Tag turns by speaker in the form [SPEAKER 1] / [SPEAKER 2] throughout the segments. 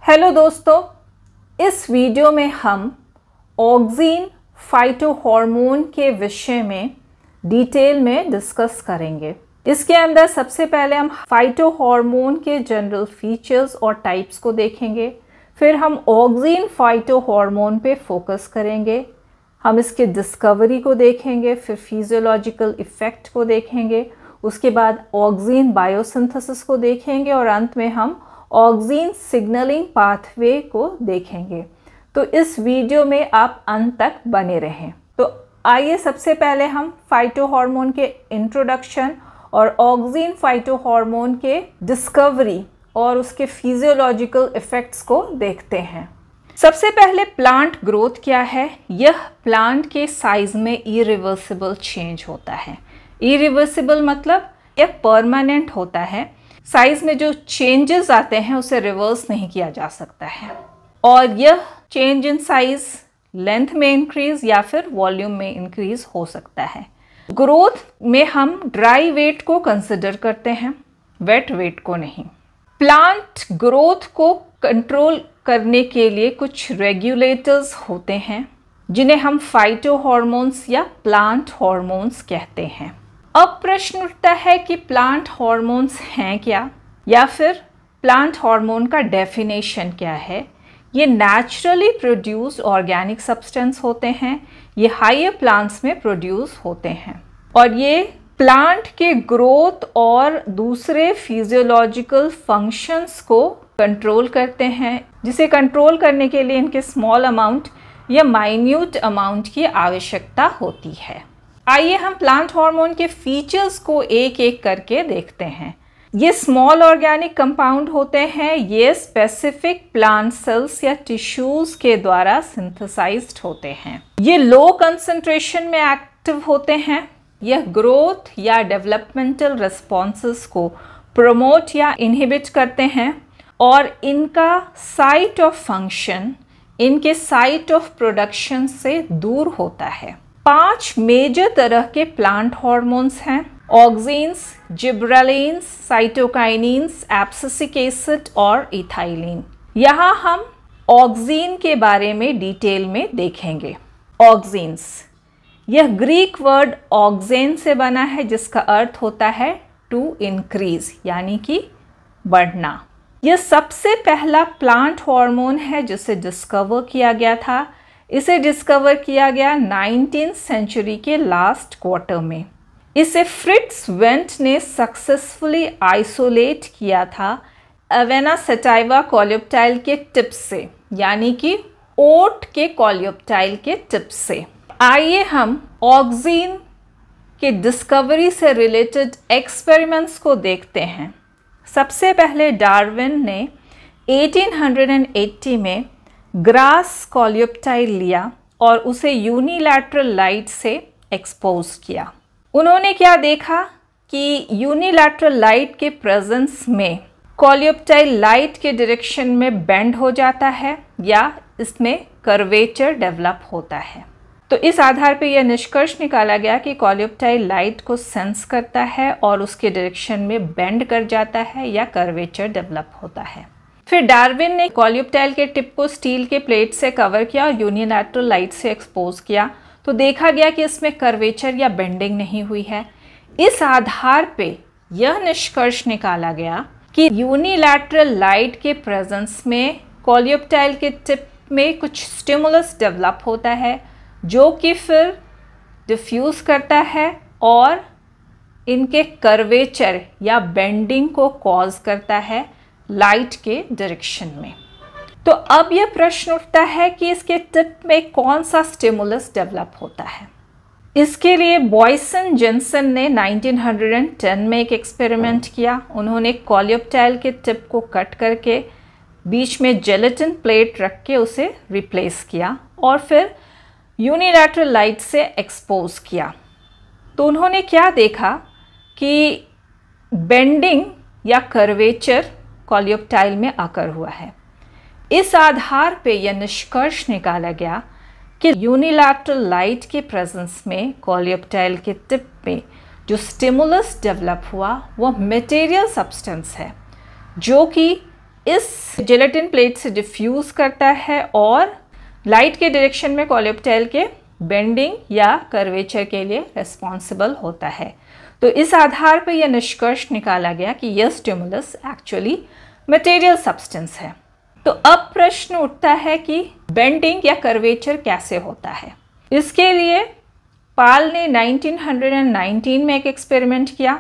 [SPEAKER 1] Hello दोस्तों, इस video में हम ऑक्सीन फाइटोहॉर्मोन के विषय में डिटेल में डिस्कस करेंगे। इसके अंदर सबसे पहले हम फाइटोहॉर्मोन के जनरल फीचर्स और टाइप्स को देखेंगे। फिर हम ऑक्सीन फाइटोहॉर्मोन पे फोकस करेंगे। हम इसके डिस्कवरी को देखेंगे, फिर फिजियोलॉजिकल इफ़ेक्ट को देखेंगे, उसके बाद ऑक्सीन बायोसिंथेसिस को देखेंगे और अंत में हम ऑक्सीन सिग्नलिंग पाथवे को देखेंगे। तो इस वीडियो में आप अंत तक बने रहें। तो आइए सबसे पहले हम फाइटोहॉर्मोन के इंट्रोडक्शन और ऑक्सीन फाइटोहॉर्मोन के डिस्कवरी और उसके फिजियोलॉजिकल इफ़ेक्ट्स को देखते हैं। सबसे पहले प्लांट ग्रोथ क्या है? यह प्लांट के साइज में इरिवर्सिबल चेंज होता है। इरिवर्सिबल मतलब यह परमानेंट होता है। साइज में जो चेंजेस आते हैं उसे रिवर्स नहीं किया जा सकता है और यह चेंज इन साइज लेंथ में इंक्रीज या फिर वॉल्यूम में इंक्रीज हो सकता है। ग्रोथ में हम ड्राई वेट को कंसिडर करते हैं, वेट वेट को नहीं। प्लांट ग्रोथ को कंट्रोल करने के लिए कुछ रेगुलेटर्स होते हैं जिन्हें हम फाइटोहॉर्मोन्स या प्लांट हॉर्मोन्स कहते हैं। अब प्रश्न उठता है कि प्लांट हॉर्मोन्स हैं क्या, या फिर प्लांट हार्मोन का डेफिनेशन क्या है। ये नेचुरली प्रोड्यूस्ड ऑर्गेनिक सब्सटेंस होते हैं। ये हायर प्लांट्स में प्रोड्यूस होते हैं और ये प्लांट के ग्रोथ और दूसरे फिजियोलॉजिकल फंक्शंस को कंट्रोल करते हैं, जिसे कंट्रोल करने के लिए इनके स्मॉल अमाउंट या माइन्यूट अमाउंट की आवश्यकता होती है। आइए हम प्लांट हार्मोन के फीचर्स को एक एक करके देखते हैं। ये स्मॉल ऑर्गेनिक कंपाउंड होते हैं। ये स्पेसिफिक प्लांट सेल्स या टिश्यूज के द्वारा सिंथेसाइज्ड होते हैं। ये लो कंसंट्रेशन में एक्टिव होते हैं। यह ग्रोथ या डेवलपमेंटल रिस्पॉन्सेस को प्रमोट या इनहिबिट करते हैं और इनका साइट ऑफ फंक्शन इनके साइट ऑफ प्रोडक्शन से दूर होता है। 5 मेजर तरह के प्लांट हॉर्मोन्स हैं: ऑक्सीन्स, जिब्रेलिन्स, साइटोकाइनिन्स, एब्सिसिक एसिड और इथाइलिन। यहाँ हम ऑक्सीन के बारे में डिटेल में देखेंगे। ऑक्सीन्स, यह ग्रीक वर्ड ऑक्सेन से बना है जिसका अर्थ होता है टू इंक्रीज, यानी कि बढ़ना। यह सबसे पहला प्लांट हार्मोन है जिसे डिस्कवर किया गया था। इसे डिस्कवर किया गया 19th सेंचुरी के लास्ट क्वार्टर में। इसे फ्रिट्ज वेंट ने सक्सेसफुली आइसोलेट किया था एवेना सेटाइवा कॉलियोप्टाइल के टिप से, यानी कि ओट के कॉलियोप्टाइल के टिप से। आइए हम ऑक्सीन के डिस्कवरी से रिलेटेड एक्सपेरिमेंट्स को देखते हैं। सबसे पहले डार्विन ने 1880 में ग्रास कॉलियोप्टाइल लिया और उसे यूनिलैटरल लाइट से एक्सपोज किया। उन्होंने क्या देखा कि यूनिलैटरल लाइट के प्रेजेंस में कॉलियोप्टाइल लाइट के डायरेक्शन में बेंड हो जाता है या इसमें कर्वेचर डेवलप होता है। तो इस आधार पर यह निष्कर्ष निकाला गया कि कॉलियोप्टाइल लाइट को सेंस करता है और उसके डायरेक्शन में बेंड कर जाता है या कर्वेचर डेवलप होता है। फिर डार्विन ने कॉलियोप्टाइल के टिप को स्टील के प्लेट से कवर किया और यूनिलैटरल लाइट से एक्सपोज किया, तो देखा गया कि इसमें कर्वेचर या बेंडिंग नहीं हुई है। इस आधार पे यह निष्कर्ष निकाला गया कि यूनिलैटरल लाइट के प्रेजेंस में कॉलियोप्टाइल के टिप में कुछ स्टिमुलस डेवलप होता है जो कि फिर डिफ्यूज करता है और इनके कर्वेचर या बेंडिंग को कॉज करता है लाइट के डायरेक्शन में। तो अब यह प्रश्न उठता है कि इसके टिप में कौन सा स्टिमुलस डेवलप होता है। इसके लिए बॉयसन जेनसन ने 1910 में एक एक्सपेरिमेंट किया। उन्होंने कॉलियोप्टाइल के टिप को कट करके बीच में जेलेटिन प्लेट रख के उसे रिप्लेस किया और फिर यूनिलैटरल लाइट से एक्सपोज किया। तो उन्होंने क्या देखा कि बेंडिंग या कर्वेचर कॉलियोप्टाइल में आकर हुआ है। इस आधार पे यह निष्कर्ष निकाला गया कि यूनिलैटरल लाइट के प्रेजेंस में कॉलियोप्टाइल के टिप में जो स्टिमुलस डेवलप हुआ वह मटेरियल सब्सटेंस है जो कि इस जेलेटिन प्लेट से डिफ्यूज करता है और लाइट के डायरेक्शन में कोलेप्टाइल के बेंडिंग या कर्वेचर के लिए रिस्पॉन्सिबल होता है। तो इस आधार पर यह निष्कर्ष निकाला गया कि यह स्टिमुलस एक्चुअली मटेरियल सब्सटेंस है। तो अब प्रश्न उठता है कि बेंडिंग या कर्वेचर कैसे होता है। इसके लिए पाल ने 1919 में एक एक्सपेरिमेंट किया।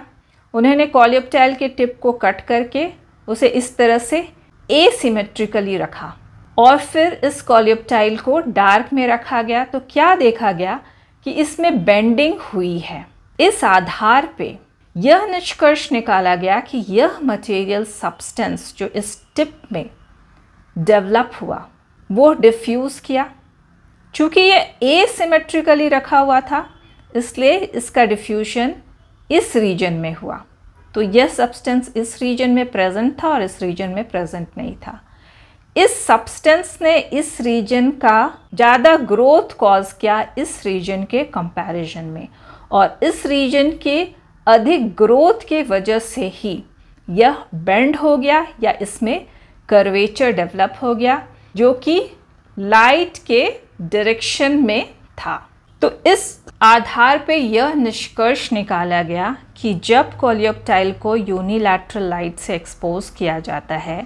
[SPEAKER 1] उन्होंने कोलेप्टाइल के टिप को कट करके उसे इस तरह से एसिमेट्रिकली रखा और फिर इस कोलेप्टाइल को डार्क में रखा गया। तो क्या देखा गया कि इसमें बेंडिंग हुई है। इस आधार पे यह निष्कर्ष निकाला गया कि यह मटेरियल सब्सटेंस जो इस टिप में डेवलप हुआ वो डिफ्यूज किया। चूँकि ये एसिमेट्रिकली रखा हुआ था इसलिए इसका डिफ्यूजन इस रीजन में हुआ। तो यह सब्सटेंस इस रीजन में प्रेजेंट था और इस रीजन में प्रेजेंट नहीं था। इस सब्सटेंस ने इस रीजन का ज़्यादा ग्रोथ कॉज किया इस रीजन के कंपैरिजन में, और इस रीजन के अधिक ग्रोथ के वजह से ही यह बेंड हो गया या इसमें कर्वेचर डेवलप हो गया जो कि लाइट के डायरेक्शन में था। तो इस आधार पे यह निष्कर्ष निकाला गया कि जब कोलेप्टाइल को यूनिलैटरल लाइट से एक्सपोज किया जाता है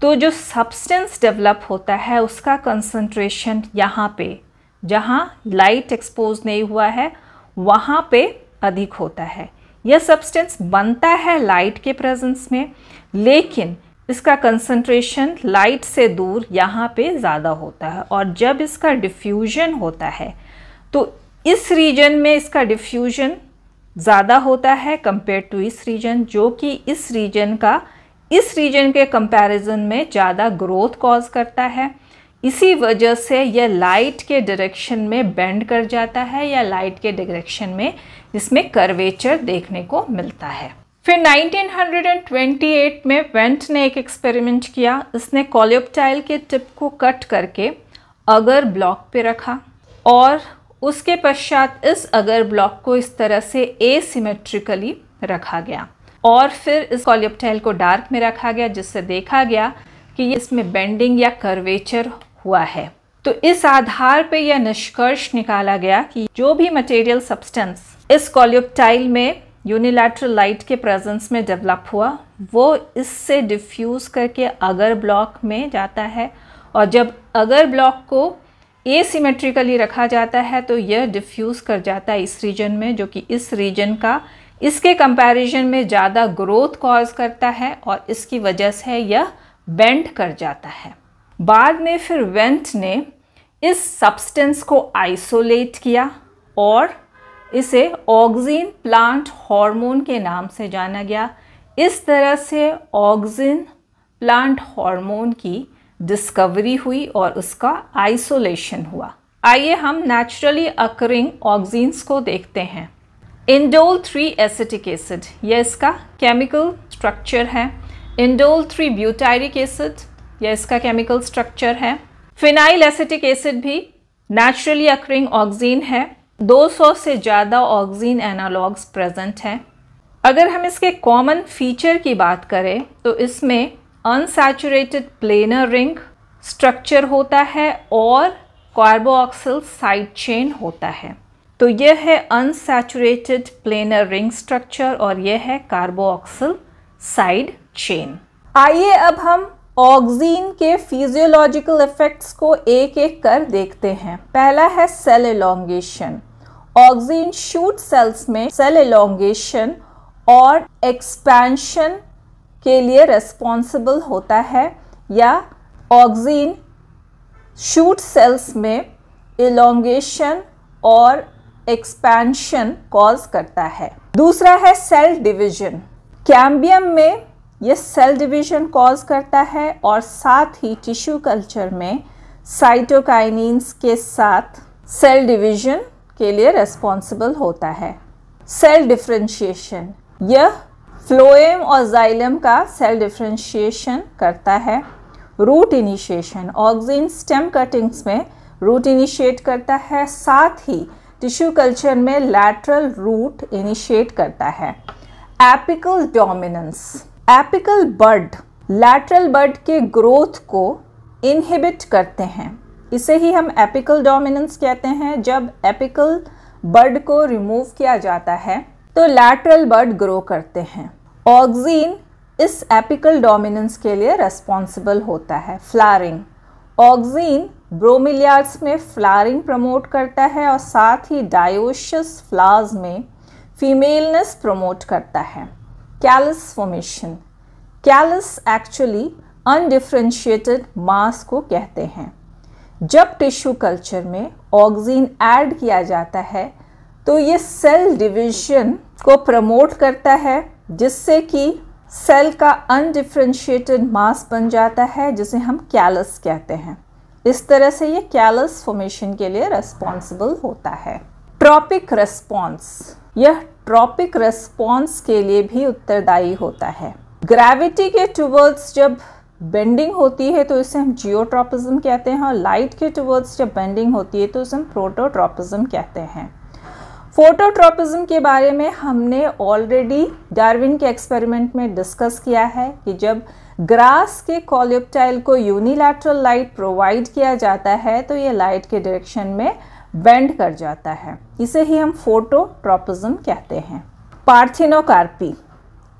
[SPEAKER 1] तो जो सब्सटेंस डेवलप होता है उसका कंसंट्रेशन यहाँ पे जहाँ लाइट एक्सपोज नहीं हुआ है वहाँ पे अधिक होता है। यह सब्सटेंस बनता है लाइट के प्रेजेंस में, लेकिन इसका कंसंट्रेशन लाइट से दूर यहाँ पे ज़्यादा होता है। और जब इसका डिफ्यूजन होता है तो इस रीजन में इसका डिफ्यूजन ज़्यादा होता है कंपेयर टू इस रीजन, जो कि इस रीजन के कंपैरिजन में ज़्यादा ग्रोथ कॉज करता है। इसी वजह से यह लाइट के डायरेक्शन में बेंड कर जाता है या लाइट के डायरेक्शन में इसमें कर्वेचर देखने को मिलता है। फिर 1928 में वेंट ने एक एक्सपेरिमेंट किया। इसने कोलेप्टाइल के टिप को कट करके अगर ब्लॉक पे रखा और उसके पश्चात इस अगर ब्लॉक को इस तरह से एसिमेट्रिकली रखा गया और फिर इस कोलेप्टाइल को डार्क में रखा गया, जिससे देखा गया कि इसमें बेंडिंग या कर्वेचर हुआ है। तो इस आधार पे यह निष्कर्ष निकाला गया कि जो भी मटेरियल सब्सटेंस इस कोलेप्टाइल में यूनिलैटरल लाइट के प्रेजेंस में डेवलप हुआ वो इससे डिफ्यूज करके अगर ब्लॉक में जाता है, और जब अगर ब्लॉक को एसिमेट्रिकली रखा जाता है तो यह डिफ्यूज कर जाता है इस रीजन में, जो कि इस रीजन का इसके कंपैरिजन में ज़्यादा ग्रोथ कॉज करता है और इसकी वजह से यह बेंड कर जाता है। बाद में फिर वेंट ने इस सब्सटेंस को आइसोलेट किया और इसे ऑक्सिन प्लांट हार्मोन के नाम से जाना गया। इस तरह से ऑक्सिन प्लांट हार्मोन की डिस्कवरी हुई और उसका आइसोलेशन हुआ। आइए हम नेचुरली अकरिंग ऑक्सिन्स को देखते हैं। इंडोल 3 एसिटिक एसिड, यह इसका केमिकल स्ट्रक्चर है। इंडोल 3 ब्यूटायरिक एसिड, यह इसका केमिकल स्ट्रक्चर है। फिनाइल एसिटिक एसिड भी नेचुरली अकरिंग ऑक्सिन है। 200 से ज़्यादा ऑक्सिन एनालॉग्स प्रेजेंट हैं। अगर हम इसके कॉमन फीचर की बात करें तो इसमें अनसैचुरेटेड प्लेनर रिंग स्ट्रक्चर होता है और कार्बोक्सिल साइड चेन होता है। तो यह है अनसैचुरेटेड प्लेनर रिंग स्ट्रक्चर और यह है कार्बोक्सिल साइड चेन। आइए अब हम ऑक्सिन के फिजियोलॉजिकल इफेक्ट्स को एक एक कर देखते हैं। पहला है cell elongation. Auxin shoot cells में सेल एलोंगेशन और एक्सपेंशन के लिए रिस्पॉन्सिबल होता है, या ऑक्सिन शूट सेल्स में एलोंगेशन और एक्सपेंशन कॉज करता है। दूसरा है सेल डिवीजन। कैम्बियम में यह सेल डिवीजन कॉज करता है और साथ ही टिश्यू कल्चर में साइटोकाइनिन्स के साथ सेल डिवीजन के लिए रिस्पॉन्सिबल होता है। सेल डिफरेंशिएशन, यह फ्लोएम और जाइलम का सेल डिफरेंशिएशन करता है। Root initiation, auxin stem cuttings में रूट इनिशिएट करता है, साथ ही टिश्यू कल्चर में लैटरल रूट इनिशिएट करता है। Apical dominance, apical bud lateral bud के ग्रोथ को इनहिबिट करते हैं। इसे ही हम एपिकल डोमिनेंस कहते हैं। जब एपिकल बड को रिमूव किया जाता है तो लैटरल बड ग्रो करते हैं। ऑक्सीन इस एपिकल डोमिनेंस के लिए रेस्पॉन्सिबल होता है। फ्लावरिंग, ऑक्सीन ब्रोमिलियार्ड्स में फ्लावरिंग प्रमोट करता है और साथ ही डायोशियस फ्लावर्स में फीमेलनेस प्रमोट करता है। Callus formation, callus actually undifferentiated mass को कहते हैं। जब टिश्यू कल्चर में ऑक्सीन ऐड किया जाता है तो ये सेल डिवीजन को प्रमोट करता है, जिससे कि सेल का अनडिफरेंशिएटेड मास बन जाता है, जिसे हम कैलस कहते हैं। इस तरह से ये कैलस फॉर्मेशन के लिए रेस्पॉन्सिबल होता है। ट्रॉपिक रेस्पॉन्स, यह ट्रॉपिक रेस्पॉन्स के लिए भी उत्तरदायी होता है। ग्रेविटी के टुवर्ड्स जब बेंडिंग होती है तो इसे हम जियोट्रॉपिज्म कहते हैं, और लाइट के टुवर्ड्स जब बेंडिंग होती है तो इसे हम प्रोटोट्रॉपिज्म कहते हैं। फोटोट्रॉपिज्म के बारे में हमने ऑलरेडी डार्विन के एक्सपेरिमेंट में डिस्कस किया है कि जब ग्रास के कोलेप्टाइल को यूनिलैटरल लाइट प्रोवाइड किया जाता है तो ये लाइट के डायरेक्शन में बेंड कर जाता है। इसे ही हम फोटोट्रॉपिज्म कहते हैं। पार्थिनोकार्पी,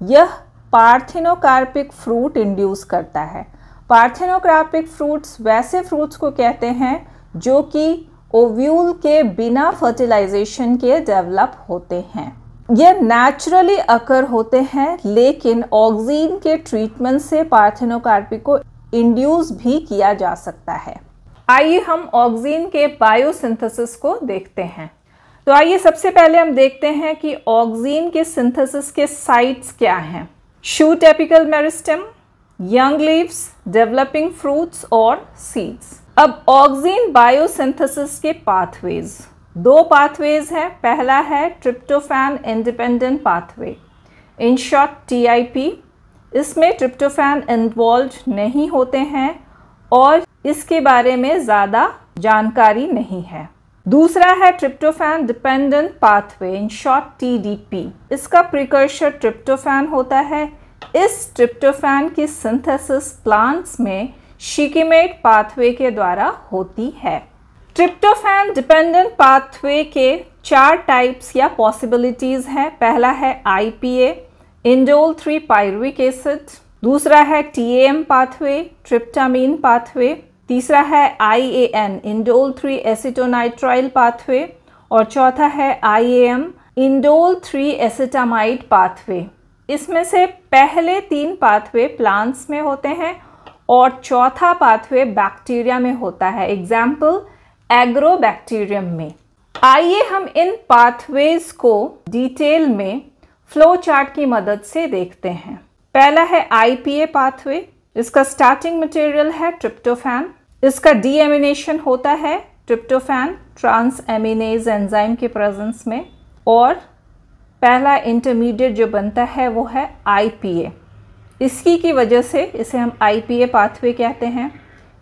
[SPEAKER 1] यह पार्थिनोकार्पिक फ्रूट इंड्यूस करता है। पार्थिनोकार्पिक फ्रूट्स वैसे फ्रूट्स को कहते हैं जो कि ओव्यूल के बिना फर्टिलाइजेशन के डेवलप होते हैं। ये नेचुरली अकर होते हैं, लेकिन ऑक्सीन के ट्रीटमेंट से पार्थिनोकार्पी को इंड्यूस भी किया जा सकता है। आइए हम ऑक्सीन के बायोसिंथेसिस को देखते हैं। तो आइए सबसे पहले हम देखते हैं कि ऑक्सीन के सिंथेसिस के साइट्स क्या हैं। Shoot apical meristem, young leaves, developing fruits और सीड्स। अब ऑक्सीन बायोसिंथेसिस के पाथवेज, दो पाथवेज हैं। पहला है tryptophan independent pathway, in short TIP। इसमें ट्रिप्टोफैन इन्वॉल्व नहीं होते हैं और इसके बारे में ज़्यादा जानकारी नहीं है। दूसरा है tryptophan dependent pathway, in short TDP। इसका प्रिकर्सर ट्रिप्टोफैन होता है। इस ट्रिप्टोफैन की सिंथेसिस प्लांट्स में शिकीमेट पाथवे के द्वारा होती है। ट्रिप्टोफैन डिपेंडेंट पाथवे के 4 टाइप्स या पॉसिबिलिटीज हैं। पहला है IPA, इंडोल 3 पायरुविक एसिड। दूसरा है TAM पाथवे, ट्रिप्टामीन पाथवे। तीसरा है IAN, इंडोल 3 एसिटोनाइट्राइल पाथवे। और चौथा है IAM, इंडोल 3 एसिटामाइड पाथवे। इसमें से पहले 3 पाथवे प्लांट्स में होते हैं और चौथा पाथवे बैक्टीरिया में होता है। एग्जाम्पल एग्रोबैक्टीरियम में। आइए हम इन पाथवेज को डिटेल में फ्लो चार्ट की मदद से देखते हैं। पहला है IPA पाथवे। इसका स्टार्टिंग मटेरियल है ट्रिप्टोफैन। इसका डीएमिनेशन होता है ट्रिप्टोफैन ट्रांस एमिनेज एंजाइम के प्रेजेंस में, और पहला इंटरमीडिएट जो बनता है वो है IPA। इसकी की वजह से इसे हम IPA पाथवे कहते हैं।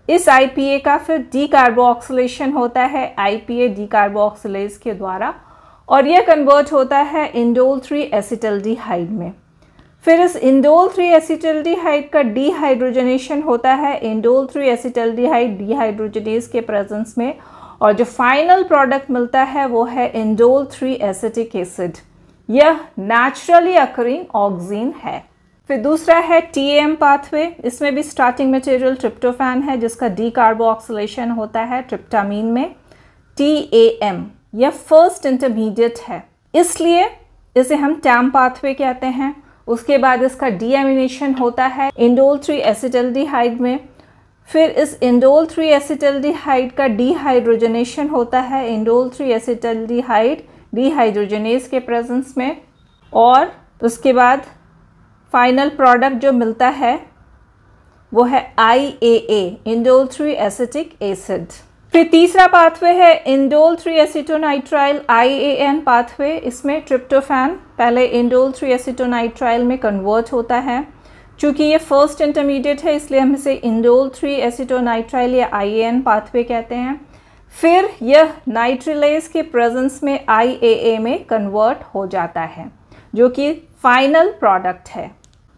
[SPEAKER 1] इस IPA का फिर डीकार्बोक्सिलेशन होता है IPA डीकार्बोक्सिलेज के द्वारा, और यह कन्वर्ट होता है इंडोल 3 एसिटल्डिहाइड में। फिर इस इंडोल 3 एसिटल्डिहाइड का डीहाइड्रोजनेशन होता है इंडोल 3 एसिटल्डिहाइड डीहाइड्रोजनेज के प्रेजेंस में, और जो फाइनल प्रोडक्ट मिलता है वो है इंडोल 3 एसिटिक एसिड। यह नेचुरली अकरिंग ऑक्सीन है। फिर दूसरा है TAM पाथवे। इसमें भी स्टार्टिंग मटेरियल ट्रिप्टोफैन है जिसका डीकार्बोक्सिलेशन होता है ट्रिप्टामीन में। TAM यह फर्स्ट इंटरमीडिएट है, इसलिए इसे हम TAM पाथवे कहते हैं। उसके बाद इसका डीएमिनेशन होता है इंडोल 3 एसिटल्डिहाइड में। फिर इस इंडोल 3 एसिटल्डिहाइड का डीहाइड्रोजनेशन होता है इंडोल 3 एसिटल्डिहाइड डीहाइड्रोजनेज के प्रेजेंस में, और उसके बाद फाइनल प्रोडक्ट जो मिलता है वो है IAA इंडोल 3 एसिटिक एसिड। फिर तीसरा पाथवे है इंडोल 3 एसिटोनाइट्राइल IAN पाथवे। इसमें ट्रिप्टोफैन पहले इंडोल 3 एसिटोनाइट्राइल में कन्वर्ट होता है। चूँकि ये फर्स्ट इंटरमीडिएट है इसलिए हम इसे इंडोल 3 एसिटोनाइट्राइल या IAN पाथवे कहते हैं। फिर यह नाइट्रिलेज के प्रेजेंस में IAA में कन्वर्ट हो जाता है, जो कि फाइनल प्रोडक्ट है।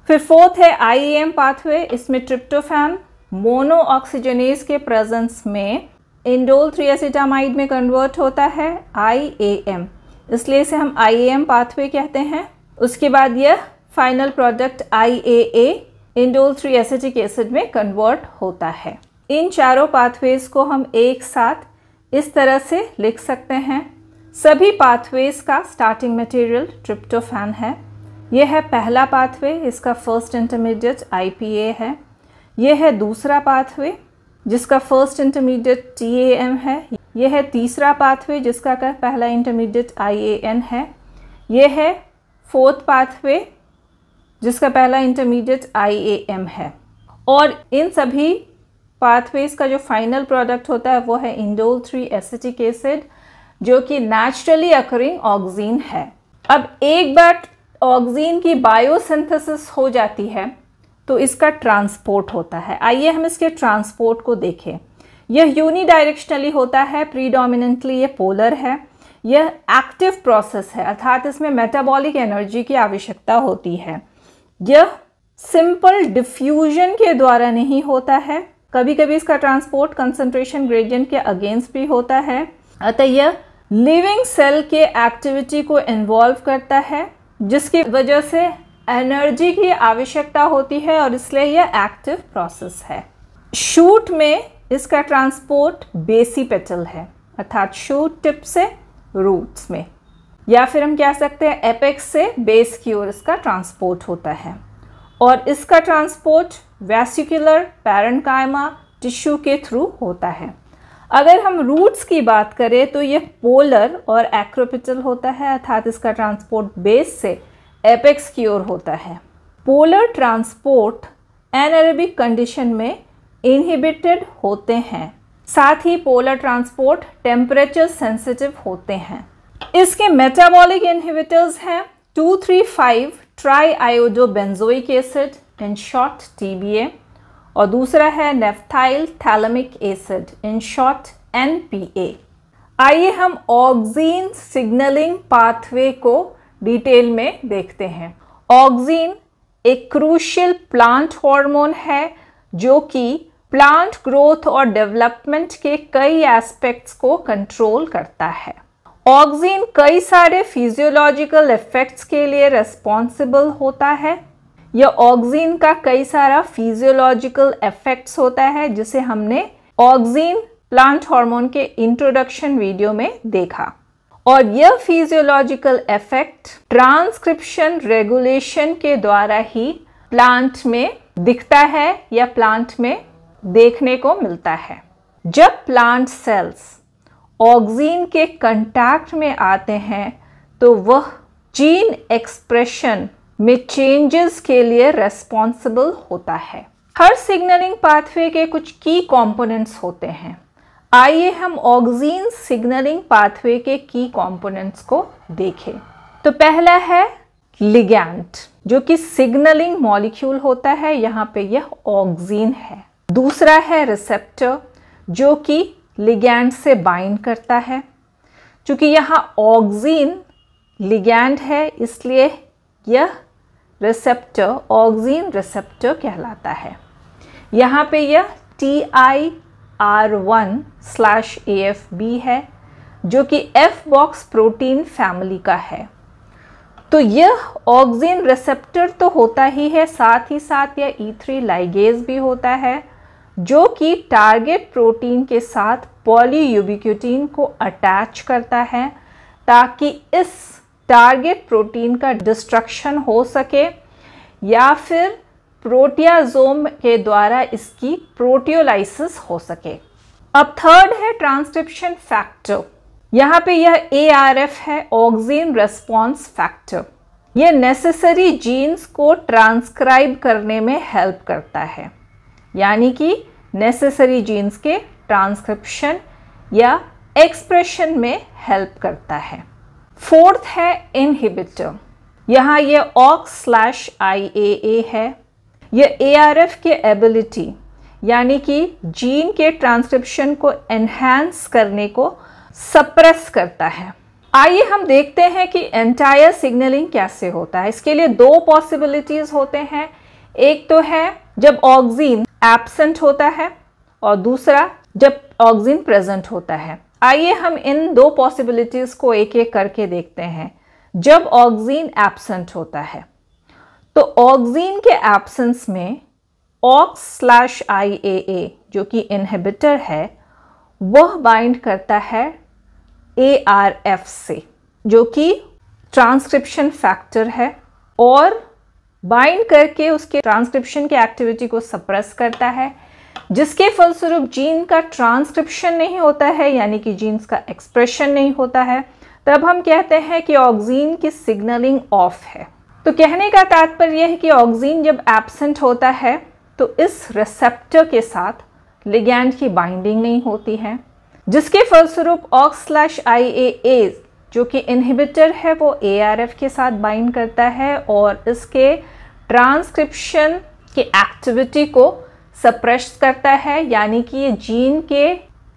[SPEAKER 1] फिर फोर्थ है IAM पाथवे। इसमें ट्रिप्टोफैन मोनो ऑक्सीजनेज के प्रेजेंस में इंडोल 3-एसिटामाइड में कन्वर्ट होता है IAM, इसलिए इसे हम IAM पाथवे कहते हैं। उसके बाद यह final product IAA indole three acetic acid में कन्वर्ट होता है। इन चारों पाथवेज को हम एक साथ इस तरह से लिख सकते हैं। सभी पाथवेज का स्टार्टिंग मटेरियल ट्रिप्टोफैन है। यह है पहला पाथवे, इसका फर्स्ट इंटरमीडिएट IPA है। यह है दूसरा पाथवे जिसका फर्स्ट इंटरमीडिएट TAM है। यह है तीसरा पाथवे जिसका पहला इंटरमीडिएट IAN है। यह है फोर्थ पाथवे जिसका पहला इंटरमीडिएट IAM है। और इन सभी पाथवेज का जो फाइनल प्रोडक्ट होता है वो है इंडोल 3-एसिटिक एसिड, जो कि नेचुरली अकरिंग ऑक्सीन है। अब एक बार ऑक्सीन की बायोसिंथेसिस हो जाती है तो इसका ट्रांसपोर्ट होता है। आइए हम इसके ट्रांसपोर्ट को देखें। यह यूनिडायरेक्शनली होता है, प्रीडोमिनेंटली ये पोलर है। यह एक्टिव प्रोसेस है, अर्थात इसमें मेटाबॉलिक एनर्जी की आवश्यकता होती है। यह सिंपल डिफ्यूजन के द्वारा नहीं होता है, कभी कभी इसका ट्रांसपोर्ट कंसंट्रेशन ग्रेडियंट के अगेंस्ट भी होता है। अतः यह लिविंग सेल के एक्टिविटी को इन्वॉल्व करता है, जिसकी वजह से एनर्जी की आवश्यकता होती है और इसलिए यह एक्टिव प्रोसेस है। शूट में इसका ट्रांसपोर्ट बेसिपेटल है, अर्थात शूट टिप से रूट्स में, या फिर हम कह सकते हैं एपेक्स से बेस की ओर इसका ट्रांसपोर्ट होता है। और इसका ट्रांसपोर्ट वेसिकुलर पैरेन्काइमा टिश्यू के थ्रू होता है। अगर हम रूट्स की बात करें तो यह पोलर और एक्रोपिटल होता है, अर्थात इसका ट्रांसपोर्ट बेस से एपेक्स की ओर होता है। पोलर ट्रांसपोर्ट एनारोबिक कंडीशन में इनहिबिटेड होते हैं, साथ ही पोलर ट्रांसपोर्ट टेम्परेचर सेंसिटिव होते हैं। इसके मेटाबॉलिक इनहिबिटर्स हैं 2,3,5 triiodobenzoic acid, in short TBA, और दूसरा है naphthyl phthalamic acid, in short NPA। आइए हम ऑक्सीन सिग्नलिंग पाथवे को डिटेल में देखते हैं। ऑक्सीन एक क्रूशियल प्लांट हार्मोन है जो कि प्लांट ग्रोथ और डेवलपमेंट के कई एस्पेक्ट्स को कंट्रोल करता है। ऑक्सीन कई सारे फिजियोलॉजिकल इफेक्ट्स के लिए रिस्पॉन्सिबल होता है। यह ऑक्सीन का कई सारा फिजियोलॉजिकल इफेक्ट्स होता है, जिसे हमने ऑक्सीन प्लांट हार्मोन के इंट्रोडक्शन वीडियो में देखा। और यह फिजियोलॉजिकल इफेक्ट ट्रांसक्रिप्शन रेगुलेशन के द्वारा ही प्लांट में दिखता है या प्लांट में देखने को मिलता है। जब प्लांट सेल्स ऑक्सीन के कांटेक्ट में आते हैं तो वह जीन एक्सप्रेशन में चेंजेस के लिए रेस्पॉन्सिबल होता है। हर सिग्नलिंग पाथवे के कुछ की कंपोनेंट्स होते हैं। आइए हम ऑक्सीन सिग्नलिंग पाथवे के की कंपोनेंट्स को देखें। तो पहला है लिगैंड, जो कि सिग्नलिंग मॉलिक्यूल होता है, यहाँ पे यह ऑक्सीन है। दूसरा है रिसेप्टर, जो कि लिगैंड से बाइंड करता है। चूँकि यहाँ ऑक्सीन लिगैंड है, इसलिए यह रिसेप्टर ऑक्सीन रिसेप्टर कहलाता है। यहाँ पे यह TIR1/AFB है, जो कि F बॉक्स प्रोटीन फैमिली का है। तो यह ऑक्सीन रिसेप्टर तो होता ही है, साथ ही साथ यह E3 लाइगेज भी होता है, जो कि टारगेट प्रोटीन के साथ पॉलीयूबिक्यूटिन को अटैच करता है ताकि इस टारगेट प्रोटीन का डिस्ट्रक्शन हो सके या फिर प्रोटियाजोम के द्वारा इसकी प्रोटियोलाइसिस हो सके। अब थर्ड है ट्रांसक्रिप्शन फैक्टर। यहाँ पे यह ARF है, ऑक्सीन रेस्पॉन्स फैक्टर। यह नेसेसरी जीन्स को ट्रांसक्राइब करने में हेल्प करता है, यानी कि नेसेसरी जीन्स के ट्रांसक्रिप्शन या एक्सप्रेशन में हेल्प करता है। फोर्थ है इनहिबिटर। यहाँ यह OX/IAA है। यह ARF के एबिलिटी यानी कि जीन के ट्रांसक्रिप्शन को एनहांस करने को सप्रेस करता है। आइए हम देखते हैं कि एंटायर सिग्नलिंग कैसे होता है। इसके लिए दो पॉसिबिलिटीज होते हैं। एक तो है जब ऑक्सीन एब्सेंट होता है और दूसरा जब ऑक्सीन प्रेजेंट होता है। आइए हम इन दो पॉसिबिलिटीज को एक एक करके देखते हैं। जब ऑक्सीन एब्सेंट होता है तो ऑक्सीन के एब्सेंस में OX/IAA जो कि इनहिबिटर है वह बाइंड करता है ARF से जो कि ट्रांसक्रिप्शन फैक्टर है और बाइंड करके उसके ट्रांसक्रिप्शन की एक्टिविटी को सप्रेस करता है, जिसके फलस्वरूप जीन का ट्रांसक्रिप्शन नहीं होता है, यानी कि जीन्स का एक्सप्रेशन नहीं होता है। तब हम कहते हैं कि ऑक्सीन की सिग्नलिंग ऑफ है। तो कहने का तात्पर्य है कि ऑक्सीन जब एब्सेंट होता है तो इस रिसेप्टर के साथ लिगैंड की बाइंडिंग नहीं होती है, जिसके फलस्वरूप OX/IAA जो कि इनहिबिटर है वो ARF के साथ बाइंड करता है और इसके ट्रांसक्रिप्शन की एक्टिविटी को सप्रेस करता है, यानी कि ये जीन के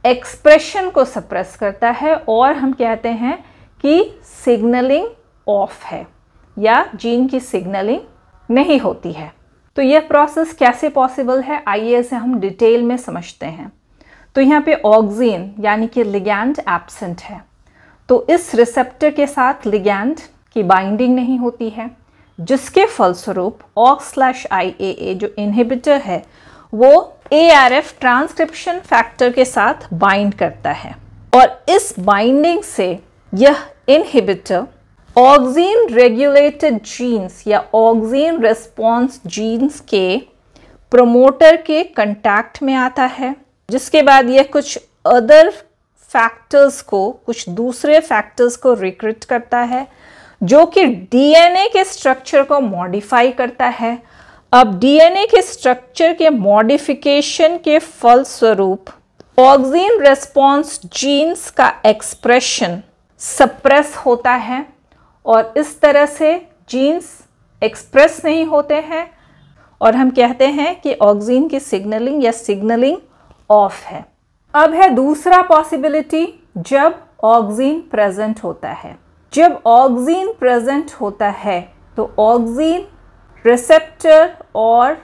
[SPEAKER 1] एक्सप्रेशन को सप्रेस करता है और हम कहते हैं कि सिग्नलिंग ऑफ है या जीन की सिग्नलिंग नहीं होती है। तो यह प्रोसेस कैसे पॉसिबल है, आइए इसे हम डिटेल में समझते हैं। तो यहाँ पे ऑक्सीन यानी कि लिगैंड एब्सेंट है, तो इस रिसेप्टर के साथ लिगैंड की बाइंडिंग नहीं होती है, जिसके फलस्वरूप OX/IAA जो इनहिबिटर है वो ARF ट्रांसक्रिप्शन फैक्टर के साथ बाइंड करता है और इस बाइंडिंग से यह इनहिबिटर ऑक्सीन रेगुलेटेड जीन्स या ऑक्सीन रिस्पॉन्स जीन्स के प्रोमोटर के कांटेक्ट में आता है, जिसके बाद यह कुछ अदर फैक्टर्स को, कुछ दूसरे फैक्टर्स को रिक्रूट करता है जो कि डीएनए के स्ट्रक्चर को मॉडिफाई करता है। अब डीएनए के स्ट्रक्चर के मॉडिफिकेशन के फलस्वरूप ऑक्सीन रिस्पॉन्स जीन्स का एक्सप्रेशन सप्रेस होता है और इस तरह से जीन्स एक्सप्रेस नहीं होते हैं और हम कहते हैं कि ऑक्सीन की सिग्नलिंग या सिग्नलिंग ऑफ है। अब है दूसरा पॉसिबिलिटी जब ऑक्सीन प्रेजेंट होता है। जब ऑक्सीन प्रेजेंट होता है तो ऑक्सीन रिसेप्टर और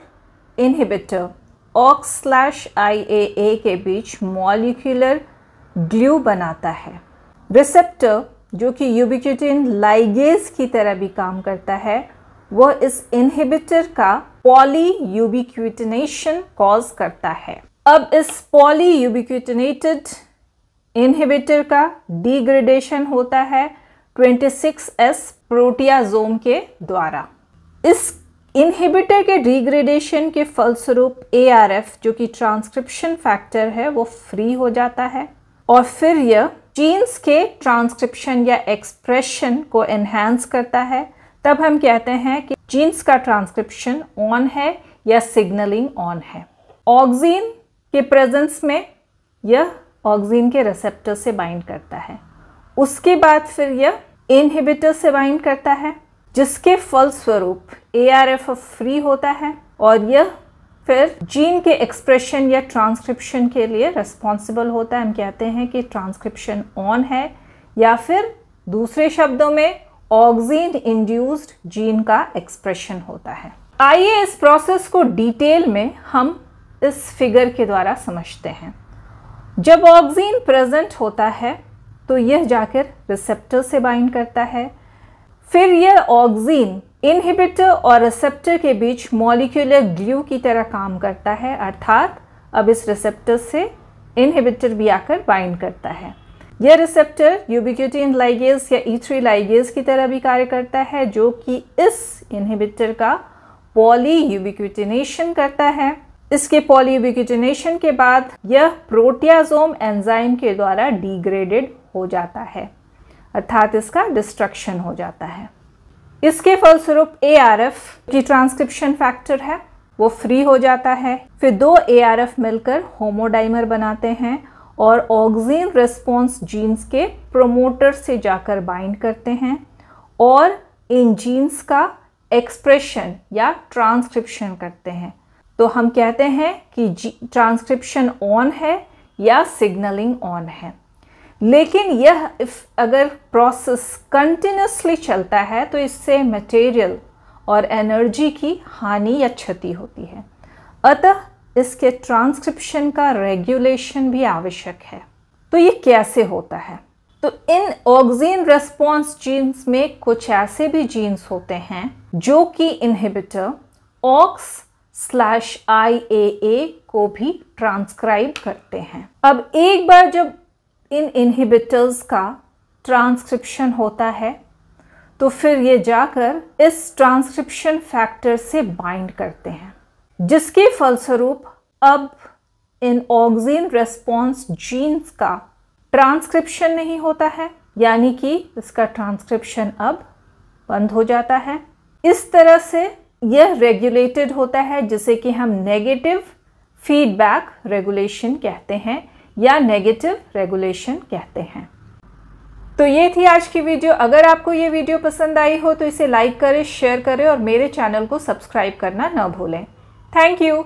[SPEAKER 1] इनहिबिटर OX/IAA के बीच मॉलिक्यूलर ग्लू बनाता है। रिसेप्टर जो कि यूबिक्विटिन लाइगेज की तरह भी काम करता है, वह इस इनहिबिटर का पॉलीयूबिक्विटिनेशन कॉज करता है। अब इस पॉलीयूबिक्विटिनेटेड इनहिबिटर का डिग्रेडेशन होता है 26S प्रोटियाजोम के द्वारा। इस इनहिबिटर के डिग्रेडेशन के फलस्वरूप ARF जो कि ट्रांसक्रिप्शन फैक्टर है वो फ्री हो जाता है और फिर यह जीन्स के ट्रांसक्रिप्शन या एक्सप्रेशन को एनहांस करता है। तब हम कहते हैं कि जीन्स का ट्रांसक्रिप्शन ऑन है या सिग्नलिंग ऑन है। ऑक्सीन के प्रेजेंस में यह ऑक्सीन के रिसेप्टर से बाइंड करता है, उसके बाद फिर यह इनहिबिटर से बाइंड करता है, जिसके फलस्वरूप ARF फ्री होता है और यह फिर जीन के एक्सप्रेशन या ट्रांसक्रिप्शन के लिए रिस्पॉन्सिबल होता है। हम कहते हैं कि ट्रांसक्रिप्शन ऑन है या फिर दूसरे शब्दों में ऑक्सीन इंड्यूस्ड जीन का एक्सप्रेशन होता है। आइए इस प्रोसेस को डिटेल में हम इस फिगर के द्वारा समझते हैं। जब ऑक्सीन प्रेजेंट होता है तो यह जाकर रिसेप्टर से बाइंड करता है, फिर यह ऑक्सीन इनहिबिटर और रिसेप्टर के बीच मॉलिक्यूलर ग्लू की तरह काम करता है, अर्थात अब इस रिसेप्टर से इनहिबिटर भी आकर बाइंड करता है। यह रिसेप्टर यूबिक्विटिन लाइगेज या E3 लाइगेज की तरह भी कार्य करता है, जो कि इस इनहिबिटर का पॉलीयूबिक्विटिनेशन करता है। इसके पॉलीयूबिक्विटिनेशन के बाद यह प्रोटियाजोम एंजाइम के द्वारा डिग्रेडेड हो जाता है, अर्थात इसका डिस्ट्रक्शन हो जाता है। इसके फलस्वरूप ARF की ट्रांसक्रिप्शन फैक्टर है वो फ्री हो जाता है। फिर दो ARF मिलकर होमोडाइमर बनाते हैं और ऑक्सीन रिस्पॉन्स जीन्स के प्रोमोटर से जाकर बाइंड करते हैं और इन जीन्स का एक्सप्रेशन या ट्रांसक्रिप्शन करते हैं। तो हम कहते हैं कि ट्रांसक्रिप्शन ऑन है या सिग्नलिंग ऑन है। लेकिन यह अगर प्रोसेस कंटिन्यूसली चलता है तो इससे मटेरियल और एनर्जी की हानि या क्षति होती है। अतः इसके ट्रांसक्रिप्शन का रेगुलेशन भी आवश्यक है। तो ये कैसे होता है? तो इन ऑक्सिन रेस्पॉन्स जीन्स में कुछ ऐसे भी जीन्स होते हैं जो कि इनहिबिटर OX/IAA को भी ट्रांसक्राइब करते हैं। अब एक बार जब इन इनहिबिटर्स का ट्रांसक्रिप्शन होता है तो फिर ये जाकर इस ट्रांसक्रिप्शन फैक्टर से बाइंड करते हैं, जिसके फलस्वरूप अब इन ऑक्सिन रेस्पॉन्स जीन्स का ट्रांसक्रिप्शन नहीं होता है, यानी कि इसका ट्रांसक्रिप्शन अब बंद हो जाता है। इस तरह से यह रेगुलेटेड होता है, जिसे कि हम नेगेटिव फीडबैक रेगुलेशन कहते हैं या नेगेटिव रेगुलेशन कहते हैं। तो ये थी आज की वीडियो। अगर आपको ये वीडियो पसंद आई हो तो इसे लाइक करें, शेयर करें और मेरे चैनल को सब्सक्राइब करना न भूलें। Thank you.